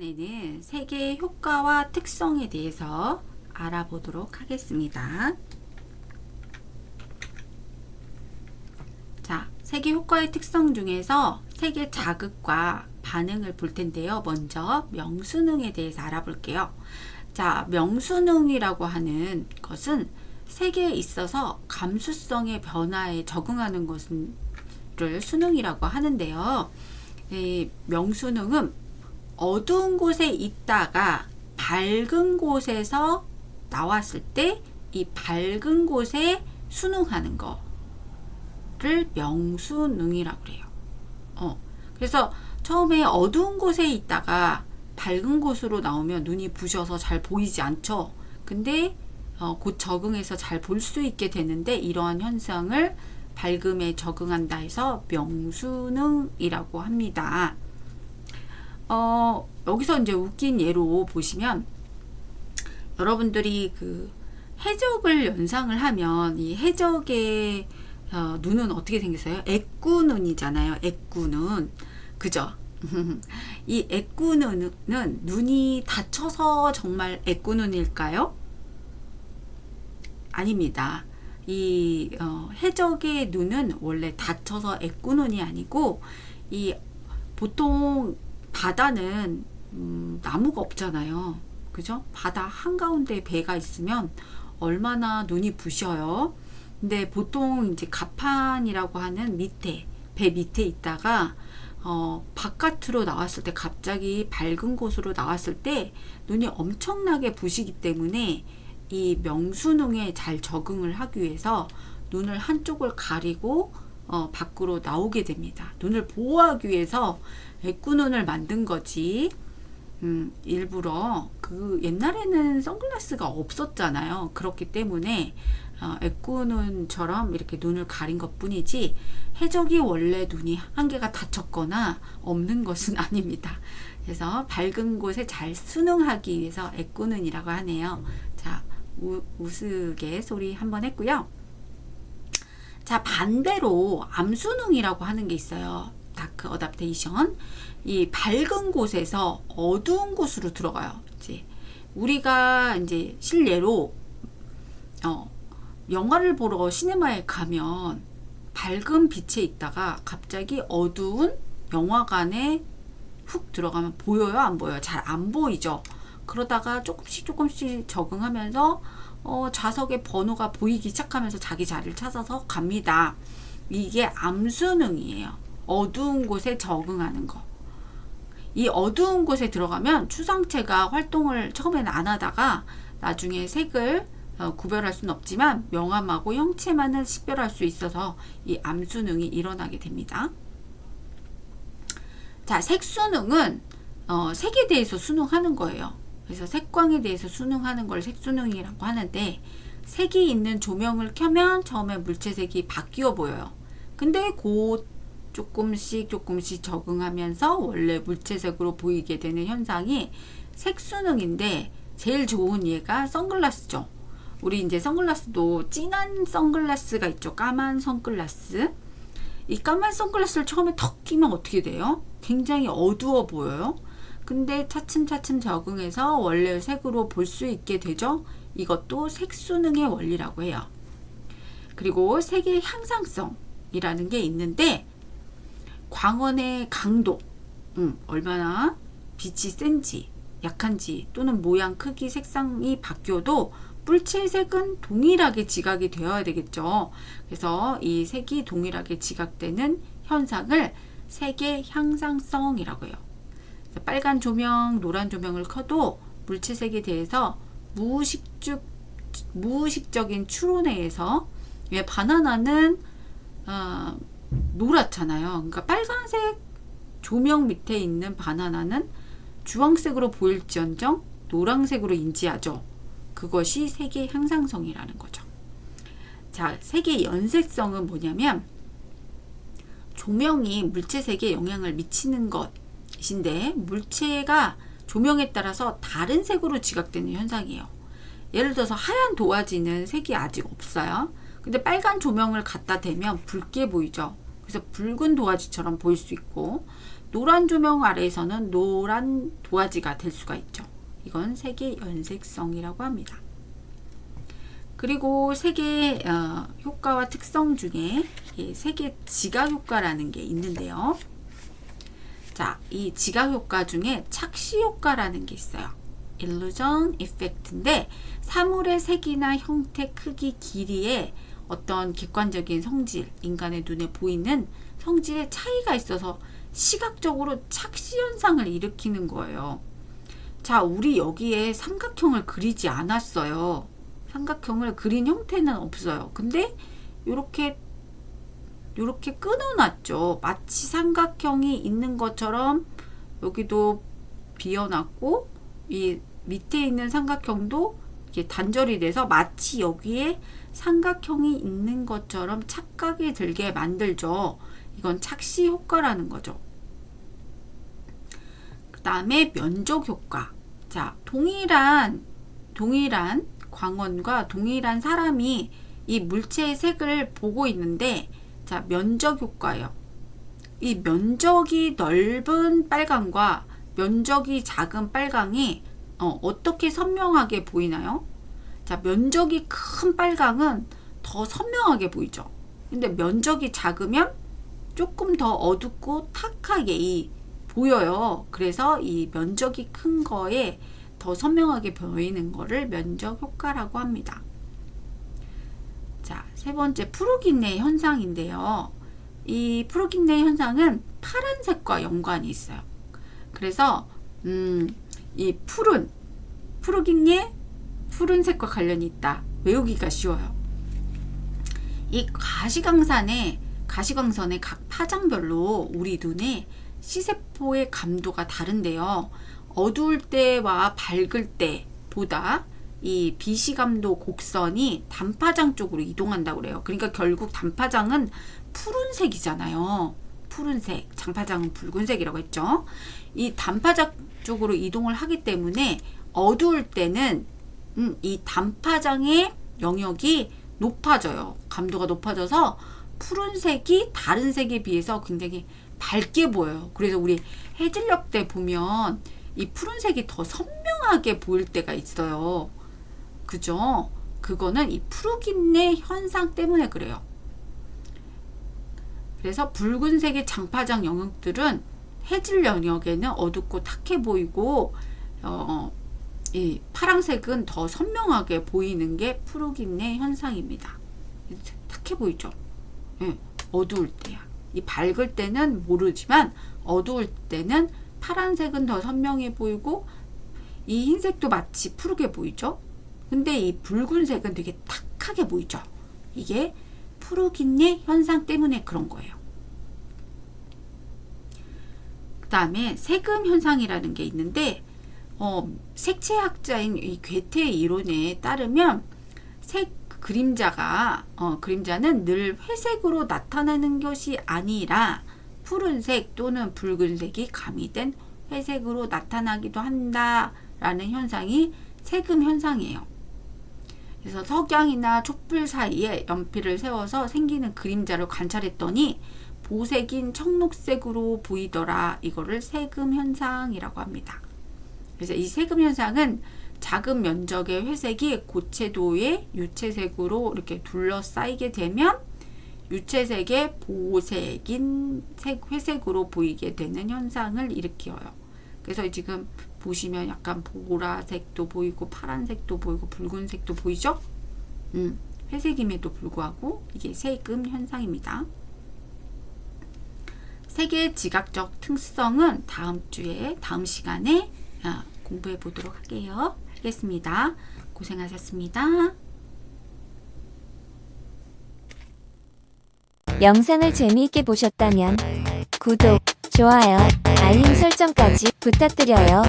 시간에는 색의 효과와 특성에 대해서 알아보도록 하겠습니다. 자, 색의 효과의 특성 중에서 색의 자극과 반응을 볼 텐데요. 먼저 명수능에 대해서 알아볼게요. 자, 명수능이라고 하는 것은 색에 있어서 감수성의 변화에 적응하는 것을 수능이라고 하는데요. 이 명수능은 어두운 곳에 있다가 밝은 곳에서 나왔을 때 이 밝은 곳에 순응하는 거를 명수능이라고 그래요. 그래서 처음에 어두운 곳에 있다가 밝은 곳으로 나오면 눈이 부셔서 잘 보이지 않죠. 근데 곧 적응해서 잘 볼 수 있게 되는데 이러한 현상을 밝음에 적응한다 해서 명수능이라고 합니다. 여기서 이제 웃긴 예로 보시면 여러분들이 그 해적을 연상을 하면 이 해적의 눈은 어떻게 생겼어요? 애꾸눈이잖아요. 애꾸눈. 그죠? 이 애꾸눈은 눈이 닫혀서 정말 애꾸눈일까요? 아닙니다. 이 해적의 눈은 원래 닫혀서 애꾸눈이 아니고 이 보통 바다는 나무가 없잖아요. 그죠? 바다 한가운데 배가 있으면 얼마나 눈이 부셔요. 근데 보통 이제 갑판이라고 하는 밑에 배 밑에 있다가 바깥으로 나왔을 때 갑자기 밝은 곳으로 나왔을 때 눈이 엄청나게 부시기 때문에 이 명수능에 잘 적응을 하기 위해서 눈을 한쪽을 가리고 밖으로 나오게 됩니다. 눈을 보호하기 위해서 애꾸눈을 만든 거지. 일부러 그 옛날에는 선글라스가 없었잖아요. 그렇기 때문에 애꾸눈처럼 이렇게 눈을 가린 것 뿐이지 해적이 원래 눈이 한 개가 닫혔거나 없는 것은 아닙니다. 그래서 밝은 곳에 잘 순응하기 위해서 애꾸눈이라고 하네요. 자, 우스갯소리 한번 했고요. 자, 반대로 암수능이라고 하는 게 있어요. 다크 어댑테이션. 이 밝은 곳에서 어두운 곳으로 들어가요. 이제 우리가 이제 실례로 영화를 보러 시네마에 가면 밝은 빛에 있다가 갑자기 어두운 영화관에 훅 들어가면 보여요? 안 보여요? 잘 안 보이죠? 그러다가 조금씩 적응하면서 좌석의 번호가 보이기 시작하면서 자기 자리를 찾아서 갑니다. 이게 암수능이에요. 어두운 곳에 적응하는 거. 이 어두운 곳에 들어가면 추상체가 활동을 처음에는 안 하다가 나중에 색을 구별할 수는 없지만 명암하고 형체만은 식별할 수 있어서 이 암수능이 일어나게 됩니다. 자, 색수능은 색에 대해서 수능하는 거예요. 그래서 색광에 대해서 수능하는 걸 색수능이라고 하는데 색이 있는 조명을 켜면 처음에 물체색이 바뀌어 보여요. 근데 곧 조금씩 적응하면서 원래 물체색으로 보이게 되는 현상이 색수능인데 제일 좋은 예가 선글라스죠. 우리 이제 선글라스도 진한 선글라스가 있죠. 까만 선글라스. 이 까만 선글라스를 처음에 턱 끼면 어떻게 돼요? 굉장히 어두워 보여요. 근데 차츰 적응해서 원래 색으로 볼 수 있게 되죠. 이것도 색수능의 원리라고 해요. 그리고 색의 향상성이라는 게 있는데 광원의 강도, 얼마나 빛이 센지, 약한지 또는 모양, 크기, 색상이 바뀌어도 물체색은 동일하게 지각이 되어야 되겠죠. 그래서 이 색이 동일하게 지각되는 현상을 색의 향상성이라고 해요. 빨간 조명, 노란 조명을 켜도 물체색에 대해서 무의식적인 추론에 왜 바나나는 노랗잖아요. 그러니까 빨간색 조명 밑에 있는 바나나는 주황색으로 보일지언정 노란색으로 인지하죠. 그것이 색의 향상성이라는 거죠. 자, 색의 연색성은 뭐냐면 조명이 물체색에 영향을 미치는 것인데 물체가 조명에 따라서 다른 색으로 지각되는 현상이에요. 예를 들어서 하얀 도화지는 색이 아직 없어요. 근데 빨간 조명을 갖다 대면 붉게 보이죠. 그래서 붉은 도화지처럼 보일 수 있고 노란 조명 아래에서는 노란 도화지가 될 수가 있죠. 이건 색의 연색성이라고 합니다. 그리고 색의 효과와 특성 중에 색의 지각 효과라는 게 있는데요. 자, 이 지각 효과 중에 착시 효과라는 게 있어요. illusion effect인데 사물의 색이나 형태, 크기, 길이에 어떤 객관적인 성질, 인간의 눈에 보이는 성질의 차이가 있어서 시각적으로 착시 현상을 일으키는 거예요. 자, 우리 여기에 삼각형을 그리지 않았어요. 삼각형을 그린 형태는 없어요. 근데 이렇게 끊어놨죠. 마치 삼각형이 있는 것처럼 여기도 비어놨고 이 밑에 있는 삼각형도 이렇게 단절이 돼서 마치 여기에 삼각형이 있는 것처럼 착각이 들게 만들죠. 이건 착시 효과라는 거죠. 그 다음에 면적 효과. 자, 동일한 광원과 동일한 사람이 이 물체의 색을 보고 있는데, 자, 면적 효과예요. 이 면적이 넓은 빨강과 면적이 작은 빨강이 어떻게 선명하게 보이나요? 자, 면적이 큰 빨강은 더 선명하게 보이죠. 근데 면적이 작으면 조금 더 어둡고 탁하게 보여요. 그래서 이 면적이 큰 거에 더 선명하게 보이는 거를 면적 효과라고 합니다. 자, 세 번째 프루긴네 현상인데요. 이 프루긴네 현상은 파란색과 연관이 있어요. 그래서 이 프루긴네 푸른색과 관련이 있다. 외우기가 쉬워요. 이 가시광선의 각 파장별로 우리 눈의 시세포의 감도가 다른데요. 어두울 때와 밝을 때보다 이 비시감도 곡선이 단파장 쪽으로 이동한다고 그래요. 그러니까 결국 단파장은 푸른색이잖아요. 푸른색, 장파장은 붉은색이라고 했죠. 이 단파장 쪽으로 이동을 하기 때문에 어두울 때는 이 단파장의 영역이 높아져요. 감도가 높아져서 푸른색이 다른 색에 비해서 굉장히 밝게 보여요. 그래서 우리 해질녘 때 보면 이 푸른색이 더 선명하게 보일 때가 있어요. 그죠? 그거는 이 프루긴네 현상 때문에 그래요. 그래서 붉은색의 장파장 영역들은 해질 영역에는 어둡고 탁해 보이고 이 파란색은 더 선명하게 보이는 게 프루긴네 현상입니다. 탁해 보이죠? 예, 어두울 때야. 이 밝을 때는 모르지만 어두울 때는 파란색은 더 선명해 보이고 이 흰색도 마치 푸르게 보이죠? 근데 이 붉은색은 되게 탁하게 보이죠? 이게 프루긴네 현상 때문에 그런 거예요. 그 다음에 세금 현상이라는 게 있는데 색채학자인 이 괴테의 이론에 따르면 그림자는 늘 회색으로 나타나는 것이 아니라 푸른색 또는 붉은색이 가미된 회색으로 나타나기도 한다라는 현상이 세금 현상이에요. 그래서 석양이나 촛불 사이에 연필을 세워서 생기는 그림자를 관찰했더니 보색인 청록색으로 보이더라. 이거를 세금 현상이라고 합니다. 그래서 이 세금 현상은 작은 면적의 회색이 고채도의 유채색으로 이렇게 둘러싸이게 되면 유채색의 보색인 회색으로 보이게 되는 현상을 일으켜요. 그래서 지금 보시면 약간 보라색도 보이고 파란색도 보이고 붉은색도 보이죠? 회색임에도 불구하고 이게 세금 현상입니다. 색의 지각적 특성은 다음 시간에 공부해 보도록 하겠습니다. 고생하셨습니다. 영상을 재미있게 보셨다면 구독, 좋아요, 알림 설정까지 부탁드려요.